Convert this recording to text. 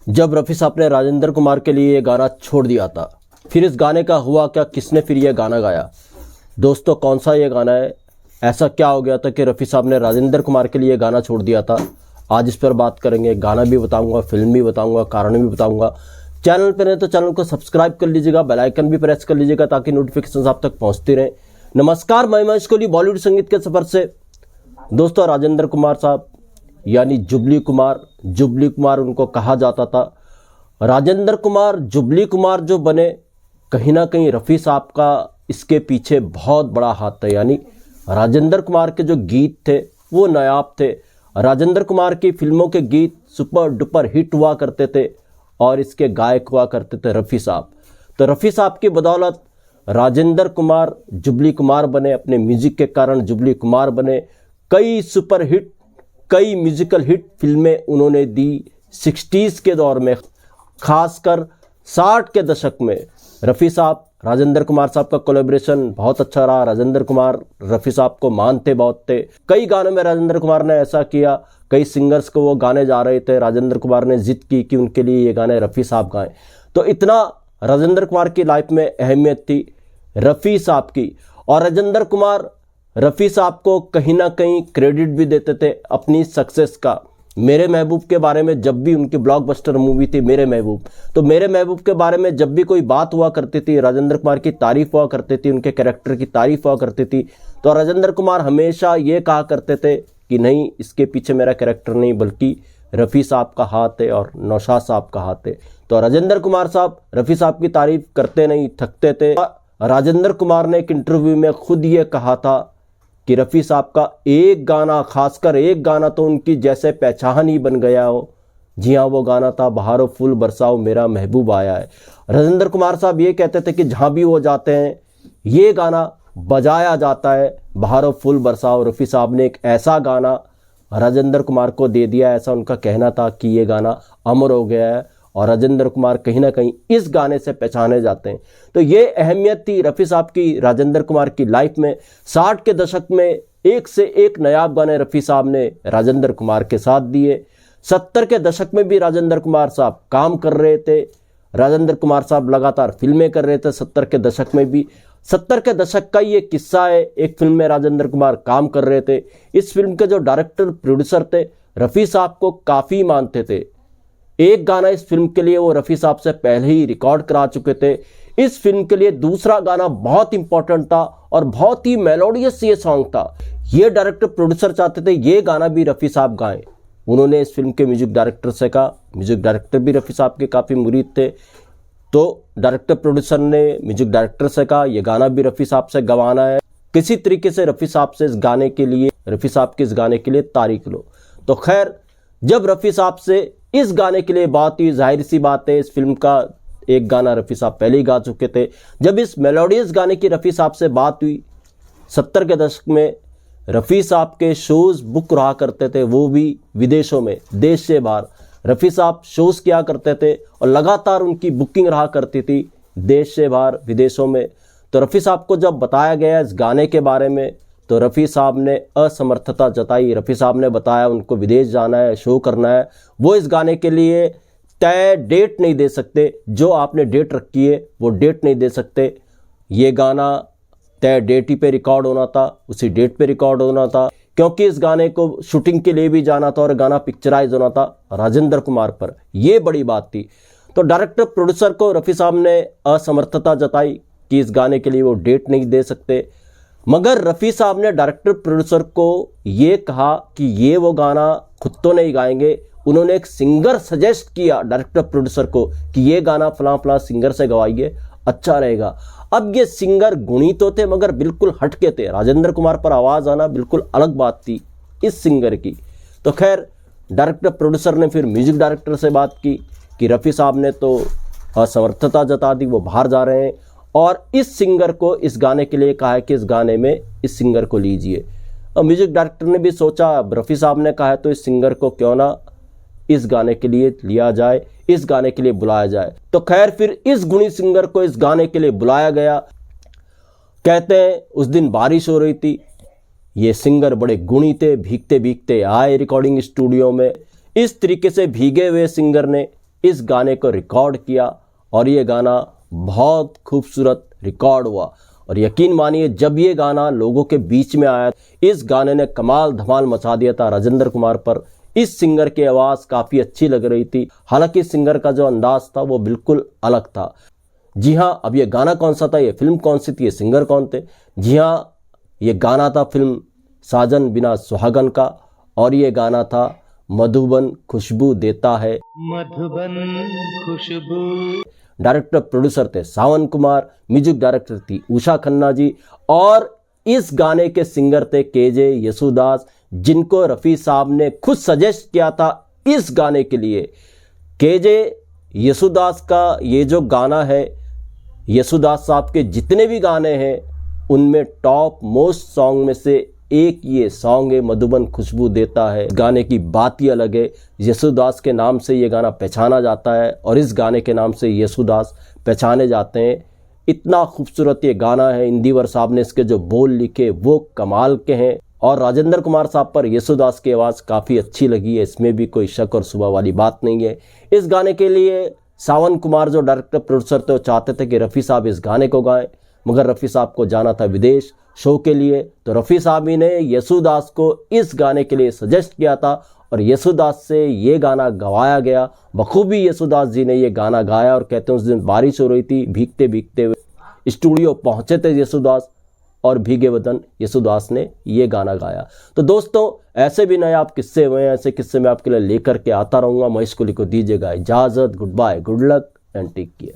जब रफ़ी साहब ने राजेंद्र कुमार के लिए ये गाना छोड़ दिया था, फिर इस गाने का हुआ क्या, किसने फिर ये गाना गाया? दोस्तों, कौन सा ये गाना है? ऐसा क्या हो गया था कि रफ़ी साहब ने राजेंद्र कुमार के लिए गाना छोड़ दिया था? आज इस पर बात करेंगे। गाना भी बताऊंगा, फिल्म भी बताऊंगा, कारण भी बताऊंगा। चैनल पर नहीं तो चैनल को सब्सक्राइब कर लीजिएगा, बेल आइकन भी प्रेस कर लीजिएगा ताकि नोटिफिकेशन आप तक पहुंचती रहे। नमस्कार, मैं महेश कोहली बॉलीवुड संगीत के सफर से। दोस्तों, राजेंद्र कुमार साहब यानी जुबली कुमार उनको कहा जाता था। राजेंद्र कुमार, जुबली कुमार जो बने, कहीं ना कहीं रफ़ी साहब का इसके पीछे बहुत बड़ा हाथ है। यानी राजेंद्र कुमार के जो गीत थे वो नायाब थे। राजेंद्र कुमार की फिल्मों के गीत सुपर डुपर हिट हुआ करते थे और इसके गायक हुआ करते थे रफ़ी साहब। तो रफ़ी साहब की बदौलत राजेंद्र कुमार जुबली कुमार बने, अपने म्यूजिक के कारण जुबली कुमार बने। कई सुपर हिट, कई म्यूजिकल हिट फिल्में उन्होंने दी 60s के दौर में, खासकर 60 के दशक में। रफ़ी साहब राजेंद्र कुमार साहब का कोलैबोरेशन बहुत अच्छा रहा। राजेंद्र कुमार रफ़ी साहब को मानते बहुत थे। कई गानों में राजेंद्र कुमार ने ऐसा किया, कई सिंगर्स को वो गाने जा रहे थे, राजेंद्र कुमार ने जिद की कि उनके लिए ये गाने रफ़ी साहब गाएं। तो इतना राजेंद्र कुमार की लाइफ में अहमियत थी रफ़ी साहब की। और राजेंद्र कुमार रफ़ी साहब को कहीं ना कहीं क्रेडिट भी देते थे अपनी सक्सेस का। मेरे महबूब के बारे में जब भी, उनकी ब्लॉकबस्टर मूवी थी मेरे महबूब, तो मेरे महबूब के बारे में जब भी कोई बात हुआ करती थी, राजेंद्र कुमार की तारीफ हुआ करती थी, उनके कैरेक्टर की तारीफ हुआ करती थी, तो राजेंद्र कुमार हमेशा ये कहा करते थे कि नहीं, इसके पीछे मेरा कैरेक्टर नहीं बल्कि रफ़ी साहब का हाथ है और नौशाद साहब का हाथ है। तो राजेंद्र कुमार साहब रफ़ी साहब की तारीफ करते नहीं थकते थे। राजेंद्र कुमार ने एक इंटरव्यू में खुद ये कहा था कि रफ़ी साहब का एक गाना, खासकर एक गाना तो उनकी जैसे पहचान ही बन गया हो। जी हाँ, वो गाना था बहारो फूल बरसाओ मेरा महबूब आया है। राजेंद्र कुमार साहब ये कहते थे कि जहाँ भी वो जाते हैं ये गाना बजाया जाता है, बहारो फूल बरसाओ। रफ़ी साहब ने एक ऐसा गाना राजेंद्र कुमार को दे दिया, ऐसा उनका कहना था कि ये गाना अमर हो गया है और राजेंद्र कुमार कहीं ना कहीं इस गाने से पहचाने जाते हैं। तो ये अहमियत थी रफ़ी साहब की राजेंद्र कुमार की लाइफ में। 60 के दशक में एक से एक नायाब गाने रफ़ी साहब ने राजेंद्र कुमार के साथ दिए। 70 के दशक में भी राजेंद्र कुमार साहब काम कर रहे थे। राजेंद्र कुमार साहब लगातार फिल्में कर रहे थे 70 के दशक में भी। 70 के दशक का ये किस्सा है, एक फिल्म में राजेंद्र कुमार काम कर रहे थे। इस फिल्म के जो डायरेक्टर प्रोड्यूसर थे रफ़ी साहब को काफ़ी मानते थे। एक गाना इस फिल्म के लिए वो रफ़ी साहब से पहले ही रिकॉर्ड करा चुके थे। इस फिल्म के लिए दूसरा गाना बहुत इंपॉर्टेंट था और बहुत ही मेलोडियस ये सॉन्ग था। ये डायरेक्टर प्रोड्यूसर चाहते थे ये गाना भी रफ़ी साहब गाएं। उन्होंने इस फिल्म के म्यूजिक डायरेक्टर से कहा, म्यूजिक डायरेक्टर भी रफ़ी साहब के काफ़ी मुरीद थे, तो डायरेक्टर प्रोड्यूसर ने म्यूजिक डायरेक्टर से कहा ये गाना भी रफ़ी साहब से गवाना है, किसी तरीके से रफ़ी साहब से इस गाने के लिए, रफ़ी साहब के इस गाने के लिए तारीख लो। तो खैर, जब रफ़ी साहब से इस गाने के लिए बात हुई, जाहिर सी बात है इस फिल्म का एक गाना रफ़ी साहब पहले ही गा चुके थे। जब इस मेलोडियस गाने की रफ़ी साहब से बात हुई, 70 के दशक में रफ़ी साहब के शोज़ बुक रहा करते थे, वो भी विदेशों में, देश से बाहर। रफ़ी साहब शोज़ किया करते थे और लगातार उनकी बुकिंग रहा करती थी देश से बाहर, विदेशों में। तो रफ़ी साहब को जब बताया गया इस गाने के बारे में तो रफ़ी साहब ने असमर्थता जताई। रफ़ी साहब ने बताया उनको विदेश जाना है, शो करना है, वो इस गाने के लिए तय डेट नहीं दे सकते। जो आपने डेट रखी है वो डेट नहीं दे सकते। ये गाना तय डेट ही पे रिकॉर्ड होना था, उसी डेट पे रिकॉर्ड होना था, क्योंकि इस गाने को शूटिंग के लिए भी जाना था और गाना पिक्चराइज होना था राजेंद्र कुमार पर। ये बड़ी बात थी। तो डायरेक्टर प्रोड्यूसर को रफ़ी साहब ने असमर्थता जताई कि इस गाने के लिए वो डेट नहीं दे सकते, मगर रफ़ी साहब ने डायरेक्टर प्रोड्यूसर को ये कहा कि ये वो गाना खुद तो नहीं गाएंगे। उन्होंने एक सिंगर सजेस्ट किया डायरेक्टर प्रोड्यूसर को कि ये गाना फलां फलां सिंगर से गवाइए, अच्छा रहेगा। अब ये सिंगर गुणी तो थे मगर बिल्कुल हटके थे। राजेंद्र कुमार पर आवाज़ आना बिल्कुल अलग बात थी इस सिंगर की। तो खैर, डायरेक्टर प्रोड्यूसर ने फिर म्यूजिक डायरेक्टर से बात की कि रफ़ी साहब ने तो असमर्थता जता दी, वो बाहर जा रहे हैं और इस सिंगर को इस गाने के लिए कहा है कि इस गाने में इस सिंगर को लीजिए। और म्यूजिक डायरेक्टर ने भी सोचा, रफ़ी साहब ने कहा है तो इस सिंगर को क्यों ना इस गाने के लिए लिया जाए, इस गाने के लिए बुलाया जाए। तो खैर, फिर इस गुणी सिंगर को इस गाने के लिए बुलाया गया। कहते हैं उस दिन बारिश हो रही थी, ये सिंगर बड़े गुणी थे, भीगते भीगते आए रिकॉर्डिंग स्टूडियो में। इस तरीके से भीगे हुए सिंगर ने इस गाने को रिकॉर्ड किया और ये गाना बहुत खूबसूरत रिकॉर्ड हुआ। और यकीन मानिए जब ये गाना लोगों के बीच में आया, इस गाने ने कमाल धमाल मचा दिया था राजेंद्र कुमार पर। इस सिंगर की आवाज़ काफ़ी अच्छी लग रही थी, हालांकि इस सिंगर का जो अंदाज था वो बिल्कुल अलग था। जी हाँ, अब ये गाना कौन सा था, ये फिल्म कौन सी थी, ये सिंगर कौन थे? जी हाँ, ये गाना था फिल्म साजन बिना सुहागन का, और ये गाना था मधुबन खुशबू देता है। मधुबन खुशबू। डायरेक्टर प्रोड्यूसर थे सावन कुमार, म्यूजिक डायरेक्टर थी उषा खन्ना जी, और इस गाने के सिंगर थे केजे येसुदास, जिनको रफ़ी साहब ने खुद सजेस्ट किया था इस गाने के लिए। केजे येसुदास का ये जो गाना है, येसुदास साहब के जितने भी गाने हैं उनमें टॉप मोस्ट सॉन्ग में से एक ये सॉन्ग है, मधुबन खुशबू देता है। गाने की बात ही अलग है, येसुदास के नाम से ये गाना पहचाना जाता है और इस गाने के नाम से येसुदास पहचाने जाते हैं। इतना खूबसूरत ये गाना है, इंदिवर साहब ने इसके जो बोल लिखे वो कमाल के हैं, और राजेंद्र कुमार साहब पर येसुदास की आवाज़ काफ़ी अच्छी लगी है, इसमें भी कोई शक और शुबा वाली बात नहीं है। इस गाने के लिए सावन कुमार जो डायरेक्टर प्रोड्यूसर थे वो चाहते थे कि रफ़ी साहब इस गाने को गाएं, मगर रफ़ी साहब को जाना था विदेश शो के लिए, तो रफ़ी साहब ही ने येसुदास को इस गाने के लिए सजेस्ट किया था और येसुदास से ये गाना गवाया गया। बखूबी येसुदास जी ने ये गाना गाया, और कहते हैं उस दिन बारिश हो रही थी, भीगते भीगते हुए स्टूडियो पहुंचे थे येसुदास, और भीगे बदन येसुदास ने ये गाना गाया। तो दोस्तों, ऐसे भी नए आप किस्से हुए हैं, ऐसे किस्से मैं आपके लिए लेकर के आता रहूँगा। महेश कोहली को दीजिएगा इजाज़त। Good bye, good luck and take care.